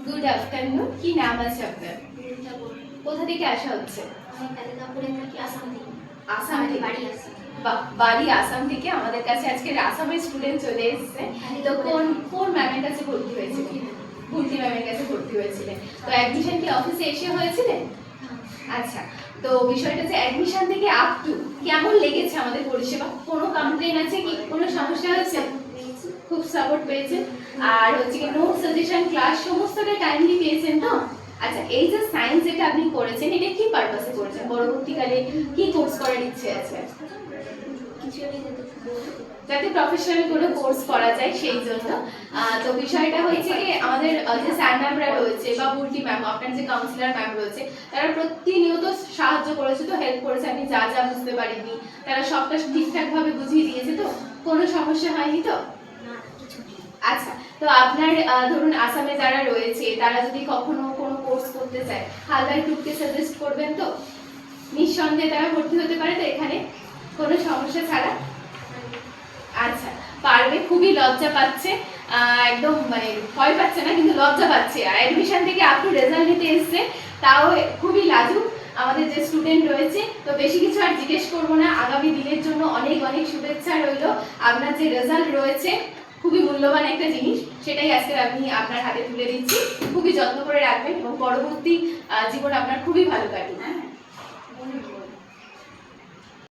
Good afternoon. কি নাম আছে আপনার? কোথা থেকে আসা হচ্ছে? আসাম থেকে? বাড়ি আসাম থেকে। আমাদের কাছে আজকে আসামের স্টুডেন্ট চলে এসেছে। তো কোন ম্যামের কাছে ভর্তি হয়েছিলেন? ভর্তি ম্যামের কাছে ভর্তি হয়েছিলেন। তো অ্যাডমিশন কি অফিসে এসে হয়েছিলেন? আচ্ছা, তো বিষয়টা যে অ্যাডমিশন থেকে আপ টু কেমন লেগেছে আমাদের পরিষেবা? কোনো কমপ্লেন আছে কি? কোনো সমস্যা হচ্ছে? খুব সাপোর্ট পেয়েছেন। আর হচ্ছে কি নোট সাজেশন ক্লাস সমস্তটা টাইমলি পেয়েছেন তো? আচ্ছা, এই যে সায়েন্স যেটা আপনি করেছেন এটা কি পারপাসে করেছেন? পরবর্তীকালে কি কোর্স করার ইচ্ছে আছে? যাতে প্রফেশনাল কোনো কোর্স করা যায় সেই জন্য। তো বিষয়টা হচ্ছে কি আমাদের যে স্যার ম্যামরা রয়েছে বা বুলটি ম্যাম, আপনার যে কাউন্সিলর ম্যাম রয়েছে, তারা প্রতিনিয়ত সাহায্য করেছে, তো হেল্প করেছে। আপনি যা যা বুঝতে পারেননি তারা সবটা ঠিকঠাক ভাবে বুঝিয়ে দিয়েছে, তো কোনো সমস্যা হয়নি তো? আচ্ছা, তো আপনার ধরুন আসামে যারা রয়েছে তারা যদি কখনো কোনো কোর্স করতে চায়, হালদার গ্রুপকে সাজেস্ট করবেন তো? নিঃসন্দেহে তারা ভর্তি হতে পারে তো এখানে কোনো সমস্যা ছাড়া? আচ্ছা, পারবে। খুবই লজ্জা পাচ্ছে, একদম মানে ভয় পাচ্ছে না, কিন্তু লজ্জা পাচ্ছে। আর অ্যাডমিশন থেকে আপ টু রেজাল্ট নিতে এসছে, তাও খুবই লাজুক আমাদের যে স্টুডেন্ট রয়েছে। তো বেশি কিছু আর জিজ্ঞেস করবো না। আগামী দিনের জন্য অনেক অনেক শুভেচ্ছা রইল। আপনার যে রেজাল্ট রয়েছে খুবই মূল্যবান একটা জিনিস, সেটাই আজকে আমি আপনার হাতে তুলে দিচ্ছি। খুবই যত্ন করে রাখবেন এবং পরবর্তী জীবন আপনার খুবই ভালো কাটুক।